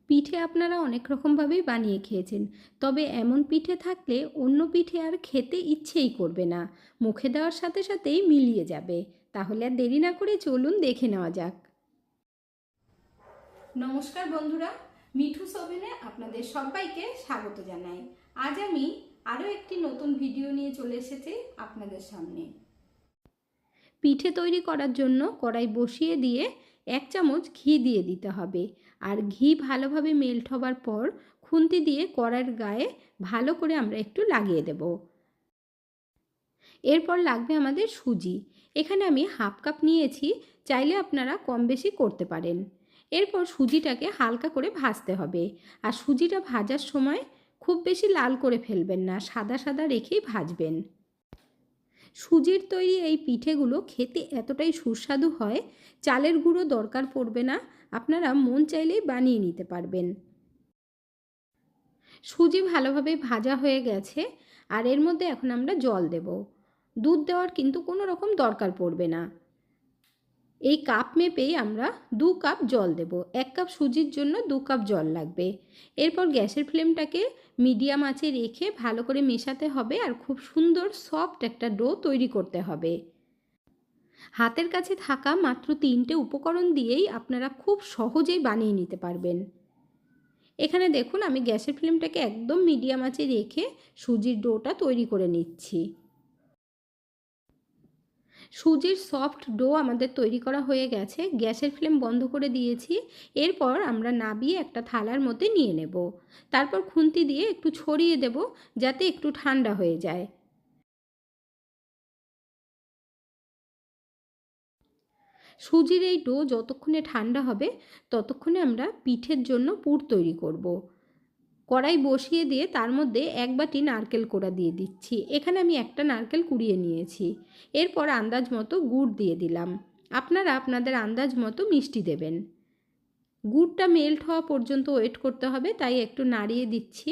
পিঠে আপনারা অনেক রকমভাবেই বানিয়ে খেয়েছেন, তবে এমন পিঠে থাকলে অন্য পিঠে আর খেতে ইচ্ছেই করবে না, মুখে দেওয়ার সাথে সাথেই মিলিয়ে যাবে। তাহলে আর দেরি না করে চলুন দেখে নেওয়া যাক। নমস্কার বন্ধুরা, মিঠুস ওভেনে আপনাদের সবাইকে স্বাগত জানাই। আজ আমি আরও একটি নতুন ভিডিও নিয়ে চলে এসেছি আপনাদের সামনে। পিঠে তৈরি করার জন্য কড়াই বসিয়ে দিয়ে 1 চামচ ঘি দিয়ে দিতে হবে। আর ঘি ভালোভাবে মেল্ট হবার পর খুন্তি দিয়ে কড়াইয়ের গায়ে ভালো করে আমরা একটু লাগিয়ে দেব। এরপর লাগবে আমাদের সুজি। এখানে আমি 1/2 কাপ নিয়েছি, চাইলে আপনারা কম বেশি করতে পারেন। এরপর সুজিটাকে হালকা করে ভাজতে হবে। আর সুজিটা ভাজার সময় খুব বেশি লাল করে ফেলবেন না, সাদা সাদা রেখেই ভাজবেন। সুজির তৈরি এই পিঠেগুলো খেতে এতটাই সুস্বাদু হয়, চালের গুঁড়ো দরকার পড়বে না, আপনারা মন চাইলেই বানিয়ে নিতে পারবেন। সুজি ভালোভাবে ভাজা হয়ে গেছে, আর এর মধ্যে এখন আমরা জল দেব। দুধ দেওয়ার কিন্তু কোনো রকম দরকার পড়বে না। এই কাপ মেপেই আমরা 2 কাপ জল দেব। 1 কাপ সুজির জন্য 2 কাপ জল লাগবে। এরপর গ্যাসের ফ্লেমটাকে মিডিয়াম আঁচে রেখে ভালো করে মেশাতে হবে, আর খুব সুন্দর সফট একটা ডো তৈরি করতে হবে। হাতের কাছে থাকা মাত্র 3টে উপকরণ দিয়েই আপনারা খুব সহজেই বানিয়ে নিতে পারবেন। এখানে দেখুন আমি গ্যাসের ফ্লেমটাকে একদম মিডিয়াম আঁচে রেখে সুজির ডোটা তৈরি করে নিচ্ছি। সুজির সফট ডো আমাদের তৈরি করা হয়ে গেছে, গ্যাসের ফ্লেম বন্ধ করে দিয়েছি। এরপর আমরা নাবিয়ে একটা থালার মধ্যে নিয়ে নেব। তারপর খুন্তি দিয়ে একটু ছড়িয়ে দেব, যাতে একটু ঠান্ডা হয়ে যায়। সুজির এই ডো যতক্ষণে ঠান্ডা হবে ততক্ষণে আমরা পিঠের জন্য পুর তৈরি করব। কড়াই বসিয়ে দিয়ে তার মধ্যে 1 বাটি নারকেল কোড়া দিয়ে দিচ্ছি। এখানে আমি একটা নারকেল কুড়িয়ে নিয়েছি। এরপর আন্দাজ মতো গুড় দিয়ে দিলাম। আপনারা আপনাদের আন্দাজ মতো মিষ্টি দেবেন। গুড়টা মেল্ট হওয়া পর্যন্ত ওয়েট করতে হবে, তাই একটু নাড়িয়ে দিচ্ছি।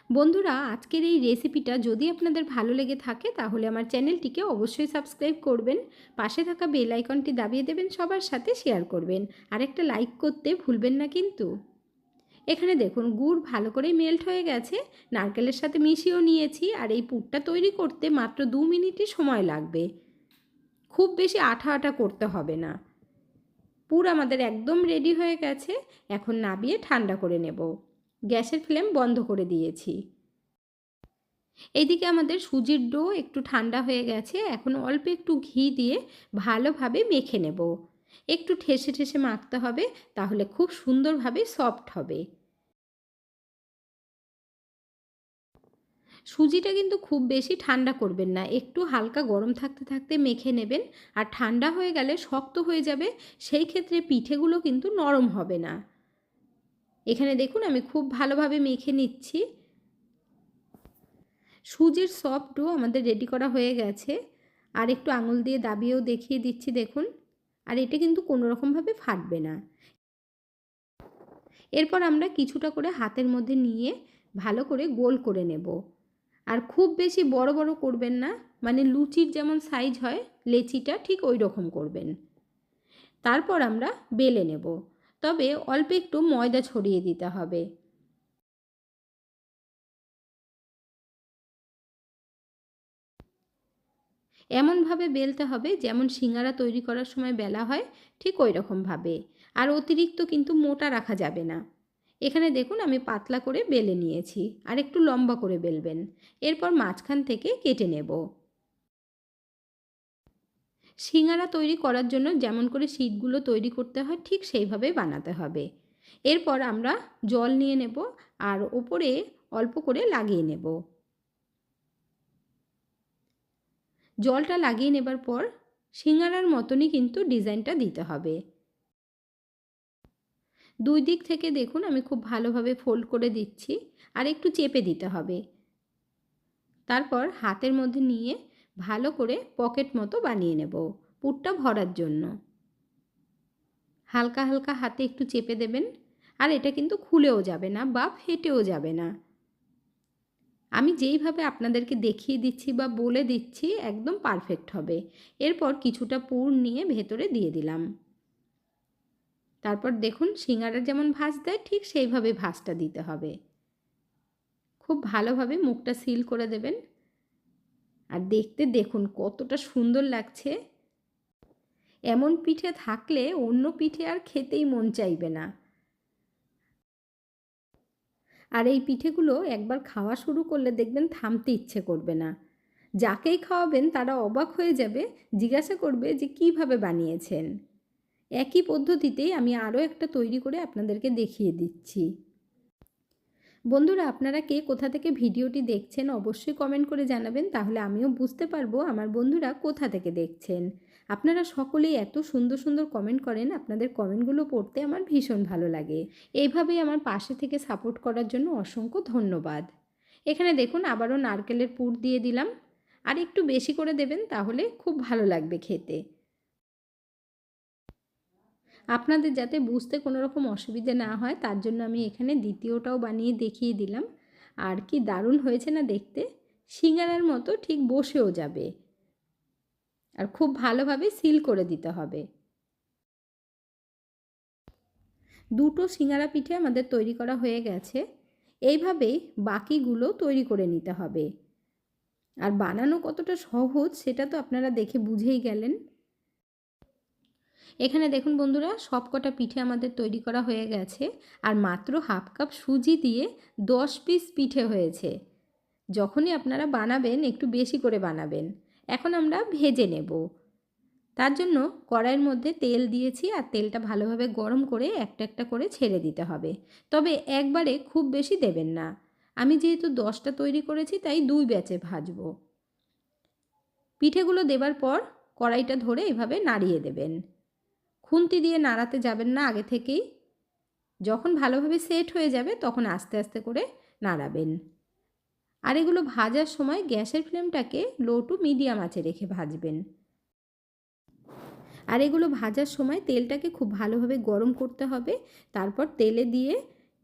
বন্ধুরা, আজকের এই রেসিপিটা যদি আপনাদের ভালো লেগে থাকে তাহলে আমার চ্যানেলটিকে অবশ্যই সাবস্ক্রাইব করবেন, পাশে থাকা বেল আইকনটি দাবিয়ে দেবেন, সবার সাথে শেয়ার করবেন, আর একটা লাইক করতে ভুলবেন না কিন্তু। এখানে দেখুন গুড় ভালো করে মেল্ট হয়ে গেছে, নারকেলের সাথে মিশিয়েও নিয়েছি। আর এই পুরটা তৈরি করতে মাত্র 2 মিনিটই সময় লাগবে, খুব বেশি আঠা আঠা করতে হবে না। পুর আমাদের একদম রেডি হয়ে গেছে। এখন নাবিয়ে ঠান্ডা করে নেব। গ্যাসের ফ্লেম বন্ধ করে দিয়েছি। এইদিকে আমাদের সুজির ডো একটু ঠান্ডা হয়ে গেছে। এখন অল্প একটু ঘি দিয়ে ভালোভাবে মেখে নেব। একটু ঠেসে ঠেসে মাখতে হবে, তাহলে খুব সুন্দরভাবে সফট হবে। সুজিটা কিন্তু খুব বেশি ঠান্ডা করবেন না, একটু হালকা গরম থাকতে থাকতে মেখে নেবেন। আর ঠান্ডা হয়ে গেলে শক্ত হয়ে যাবে, সেই ক্ষেত্রে পিঠেগুলো কিন্তু নরম হবে না। এখানে দেখুন আমি খুব ভালোভাবে মেখে নিচ্ছি। সুজির সফট ডো আমাদের রেডি করা হয়ে গেছে। আর একটু আঙুল দিয়ে দাবিয়েও দেখিয়ে দিচ্ছি, দেখুন। আর এটা কিন্তু কোনো রকমভাবে ফাটবে না। এরপর আমরা কিছুটা করে হাতের মধ্যে নিয়ে ভালো করে গোল করে নেব। আর খুব বেশি বড় বড় করবেন না, মানে লুচির যেমন সাইজ হয় লেচিটা ঠিক ওই রকম করবেন। তারপর আমরা বেলে নেব, তবে অল্প একটু ময়দা ছড়িয়ে দিতে হবে। এমনভাবে বেলতে হবে যেমন সিঙ্গারা তৈরি করার সময় বেলা হয়, ঠিক ওই রকমভাবে। আর অতিরিক্ত কিন্তু মোটা রাখা যাবে না। এখানে দেখুন আমি পাতলা করে বেলে নিয়েছি, আর একটু লম্বা করে বেলবেন। এরপর মাঝখান থেকে কেটে নেব। সিঙ্গারা তৈরি করার জন্য যেমন করে শীটগুলো তৈরি করতে হয় ঠিক সেইভাবে বানাতে হবে। এরপর আমরা জল নিয়ে নেব, আর ওপরে অল্প করে লাগিয়ে নেব। জলটা লাগিয়ে নেবার পর সিঙ্গারার মতনই কিন্তু ডিজাইনটা দিতে হবে। 2 দিক থেকে দেখুন আমি খুব ভালোভাবে ফোল্ড করে দিচ্ছি, আর একটু চেপে দিতে হবে। তারপর হাতের মধ্যে নিয়ে ভালো করে পকেট মতো বানিয়ে নেব পুরটা ভরার জন্য। হালকা হালকা হাতে একটু চেপে দেবেন, আর এটা কিন্তু খুলেও যাবে না বা ফেটেও যাবে না। আমি যেইভাবে আপনাদেরকে দেখিয়ে দিচ্ছি বা বলে দিচ্ছি একদম পারফেক্ট হবে। এরপর কিছুটা পুর নিয়ে ভেতরে দিয়ে দিলাম। তারপর দেখুন সিঙ্গারা যেমন ভাঁজ দেয় ঠিক সেইভাবে ভাঁজটা দিতে হবে। খুব ভালোভাবে মুখটা সিল করে দেবেন। আর দেখতে দেখুন কতটা সুন্দর লাগছে। এমন পিঠে থাকলে অন্য পিঠে আর খেতেই মন চাইবে না। আর এই পিঠেগুলো একবার খাওয়া শুরু করলে দেখবেন থামতে ইচ্ছে করবে না। যাকেই খাওয়াবেন তারা অবাক হয়ে যাবে, জিজ্ঞাসা করবে যে কীভাবে বানিয়েছেন। একই পদ্ধতিতেই আমি আরও একটা তৈরি করে আপনাদেরকে দেখিয়ে দিচ্ছি। বন্ধুরা, আপনারা কে কোথা থেকে ভিডিওটি দেখছেন অবশ্যই কমেন্ট করে জানাবেন, তাহলে আমিও বুঝতে পারবো আমার বন্ধুরা কোথা থেকে দেখছেন। আপনারা সকলেই এত সুন্দর সুন্দর কমেন্ট করেন, আপনাদের কমেন্টগুলো পড়তে আমার ভীষণ ভালো লাগে। এইভাবেই আমার পাশে থেকে সাপোর্ট করার জন্য অসংখ্য ধন্যবাদ। এখানে দেখুন আবারও নারকেলের পুর দিয়ে দিলাম। আর একটু বেশি করে দেবেন, তাহলে খুব ভালো লাগবে খেতে। আপনাদের যাতে বুঝতে কোনো রকম অসুবিধে না হয় তার জন্য আমি এখানে দ্বিতীয়টাও বানিয়ে দেখিয়ে দিলাম। আর কি দারুণ হয়েছে না দেখতে, সিঙ্গারার মতো ঠিক বসেও যাবে। আর খুব ভালোভাবে সিল করে দিতে হবে। দুটো সিঙ্গারা পিঠে আমাদের তৈরি করা হয়ে গেছে। এইভাবেই বাকিগুলো তৈরি করে নিতে হবে। আর বানানো কতটা সহজ সেটা তো আপনারা দেখে বুঝেই গেলেন। এখানে দেখুন বন্ধুরা, সবকটা পিঠে আমাদের তৈরি করা হয়ে গেছে। আর মাত্র হাফ কাপ সুজি দিয়ে 10 পিস পিঠে হয়েছে। যখনই আপনারা বানাবেন একটু বেশি করে বানাবেন। এখন আমরা ভেজে নেব। তার জন্য কড়াইয়ের মধ্যে তেল দিয়েছি, আর তেলটা ভালোভাবে গরম করে একটা একটা করে ছেড়ে দিতে হবে। তবে একবারে খুব বেশি দেবেন না। আমি যেহেতু 10টা তৈরি করেছি তাই 2 ব্যাচে ভাজবো। পিঠেগুলো দেবার পর কড়াইটা ধরে এভাবে নাড়িয়ে দেবেন। খুন্তি দিয়ে নাড়াতে যাবেন না আগে থেকেই। যখন ভালোভাবে সেট হয়ে যাবে তখন আস্তে আস্তে করে নাড়াবেন। আর এগুলো ভাজার সময় গ্যাসের ফ্লেমটাকে লো টু মিডিয়াম আঁচে রেখে ভাজবেন। আর এগুলো ভাজার সময় তেলটাকে খুব ভালোভাবে গরম করতে হবে। তারপর তেলে দিয়ে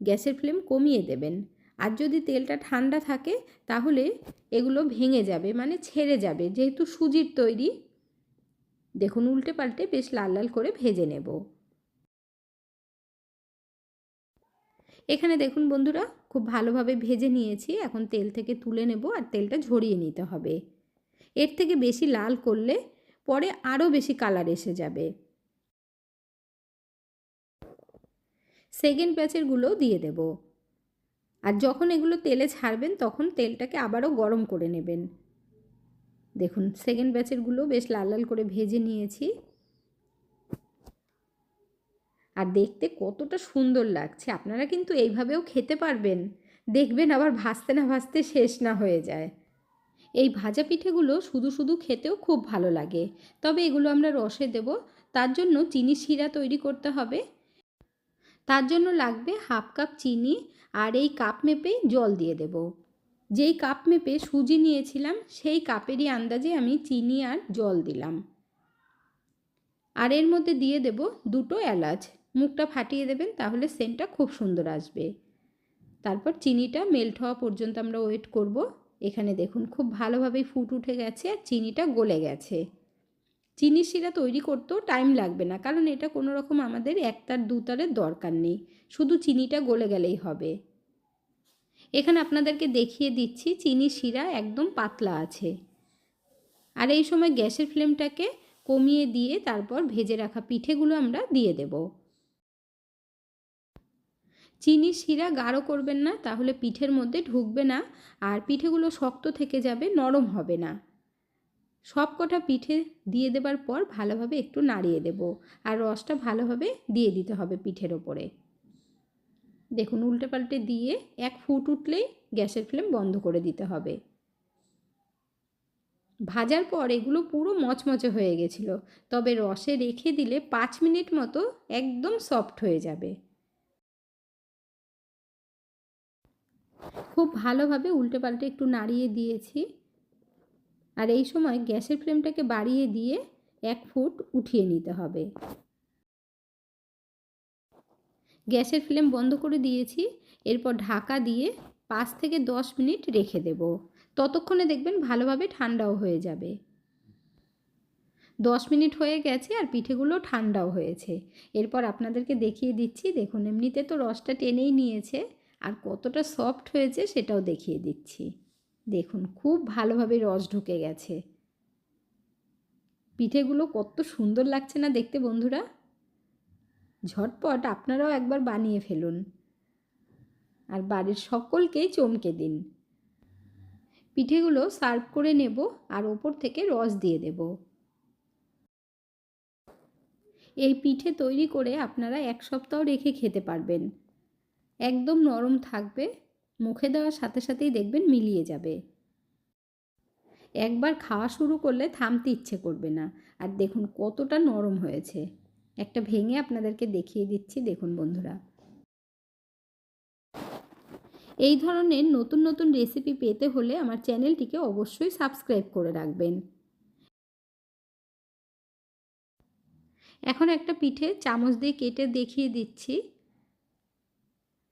গ্যাসের ফ্লেম কমিয়ে দেবেন। আর যদি তেলটা ঠান্ডা থাকে তাহলে এগুলো ভেঙে যাবে, মানে ছেড়ে যাবে, যেহেতু সুজির তৈরি। দেখুন উল্টে পাল্টে বেশ লাল লাল করে ভেজে নেব। এখানে দেখুন বন্ধুরা, খুব ভালোভাবে ভেজে নিয়েছি। এখন তেল থেকে তুলে নেব আর তেলটা ঝরিয়ে নিতে হবে। এর থেকে বেশি লাল করলে পরে আরও বেশি কালার এসে যাবে। সেকেন্ড ব্যাচেরগুলোও দিয়ে দেব। আর যখন এগুলো তেলে ছাড়বেন তখন তেলটাকে আবারও গরম করে নেবেন। দেখুন সেকেন্ড ব্যাচেরগুলো বেশ লাল লাল করে ভেজে নিয়েছি। আর দেখতে কতটা সুন্দর লাগছে। আপনারা কিন্তু এইভাবেও খেতে পারবেন। দেখবেন আবার ভাজতে না ভাজতে শেষ না হয়ে যায়। এই ভাজা পিঠেগুলো শুধু শুধু খেতেও খুব ভালো লাগে। তবে এগুলো আমরা রসে দেব। তার জন্য চিনি শিরা তৈরি করতে হবে। তার জন্য লাগবে হাফ কাপ চিনি, আর এই কাপ মেপেই জল দিয়ে দেব। যেই কাপ মেপে সুজি নিয়েছিলাম সেই কাপেরই আন্দাজে আমি চিনি আর জল দিলাম। আর এর মধ্যে দিয়ে দেব 2টো এলাচ। মুখটা ফাটিয়ে দেবেন, তাহলে সেন্টটা খুব সুন্দর আসবে। তারপর চিনিটা মেল্ট হওয়া পর্যন্ত আমরা ওয়েট করব। এখানে দেখুন খুব ভালোভাবেই ফুট উঠে গেছে আর চিনিটা গলে গেছে। চিনির শিরা তৈরি করতেও টাইম লাগবে না, কারণ এটা কোনো রকম আমাদের একতার দুতারের দরকার নেই, শুধু চিনিটা গলে গেলেই হবে। এখানে আপনাদেরকে দেখিয়ে দিচ্ছি চিনির শিরা একদম পাতলা আছে। আর এই সময় গ্যাসের ফ্লেমটাকে কমিয়ে দিয়ে তারপর ভেজে রাখা পিঠেগুলো আমরা দিয়ে দেব। চিনির শিরা গাঢ় করবেন না, তাহলে পিঠের মধ্যে ঢুকবে না আর পিঠেগুলো শক্ত থেকে যাবে, নরম হবে না। সব কটা পিঠে দিয়ে দেবার পর ভালোভাবে একটু নাড়িয়ে দেব। আর রসটা ভালোভাবে দিয়ে দিতে হবে পিঠের ওপরে। দেখুন উল্টে পাল্টে দিয়ে 1 ফুট উঠলেই গ্যাসের ফ্লেম বন্ধ করে দিতে হবে। ভাজার পর এগুলো পুরো মচমচে হয়ে গেছিলো, তবে রসে রেখে দিলে 5 মিনিট মতো একদম সফট হয়ে যাবে। খুব ভালোভাবে উল্টে পাল্টে একটু নাড়িয়ে দিয়েছি। আর এই সময় গ্যাসের ফ্লেমটাকে বাড়িয়ে দিয়ে 1 ফুট উঠিয়ে নিতে হবে। গ্যাসের ফ্লেম বন্ধ করে দিয়েছি। এরপর ঢাকা দিয়ে 5 থেকে 10 মিনিট রেখে দেব। ততক্ষণে দেখবেন ভালোভাবে ঠান্ডাও হয়ে যাবে। 10 মিনিট হয়ে গেছে আর পিঠেগুলো ঠান্ডাও হয়েছে। এরপর আপনাদেরকে দেখিয়ে দিচ্ছি। দেখুন এমনিতে তো রসটা টেনেই নিয়েছে, আর কতটা সফট হয়েছে সেটাও দেখিয়ে দিচ্ছি। দেখুন খুব ভালোভাবে রস ঢুকে গেছে। পিঠেগুলো কত সুন্দর লাগছে না দেখতে বন্ধুরা। ঝটপট আপনারাও একবার বানিয়ে ফেলুন আর বাড়ির সকলকেই চমকে দিন। পিঠেগুলো সার্ভ করে নেব আর ওপর থেকে রস দিয়ে দেব। এই পিঠে তৈরি করে আপনারা 1 সপ্তাহ রেখে খেতে পারবেন। একদম নরম থাকবে, মুখে দেওয়ার সাথে সাথেই দেখবেন মিলিয়ে যাবে। একবার খাওয়া শুরু করলে থামতে ইচ্ছে করবে না। আর দেখুন কতটা নরম হয়েছে। একটা ভেঙে আপনাদেরকে দেখিয়ে দিচ্ছি, দেখুন বন্ধুরা। এই ধরনের নতুন নতুন রেসিপি পেতে হলে আমার চ্যানেলটিকে অবশ্যই সাবস্ক্রাইব করে রাখবেন। এখন একটা পিঠে চামচ দিয়ে কেটে দেখিয়ে দিচ্ছি।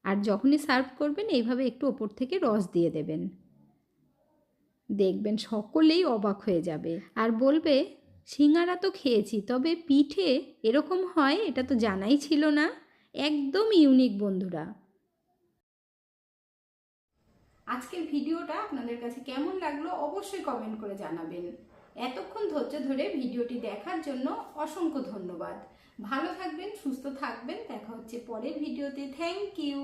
আর যখনই সার্ভ করবেন এইভাবে একটু ওপর থেকে রস দিয়ে দেবেন। দেখবেন সকলেই অবাক হয়ে যাবে আর বলবে সিঙ্গারা তো খেয়েছি, তবে পিঠে এরকম হয় এটা তো জানাই ছিল না। একদম ইউনিক বন্ধুরা। আজকের ভিডিওটা আপনাদের কাছে কেমন লাগলো অবশ্যই কমেন্ট করে জানাবেন। এতক্ষণ ধৈর্য ধরে ভিডিওটি দেখার জন্য অসংখ্য ধন্যবাদ। ভালো থাকবেন, সুস্থ থাকবেন। দেখা হচ্ছে পরের ভিডিওতে। Thank you.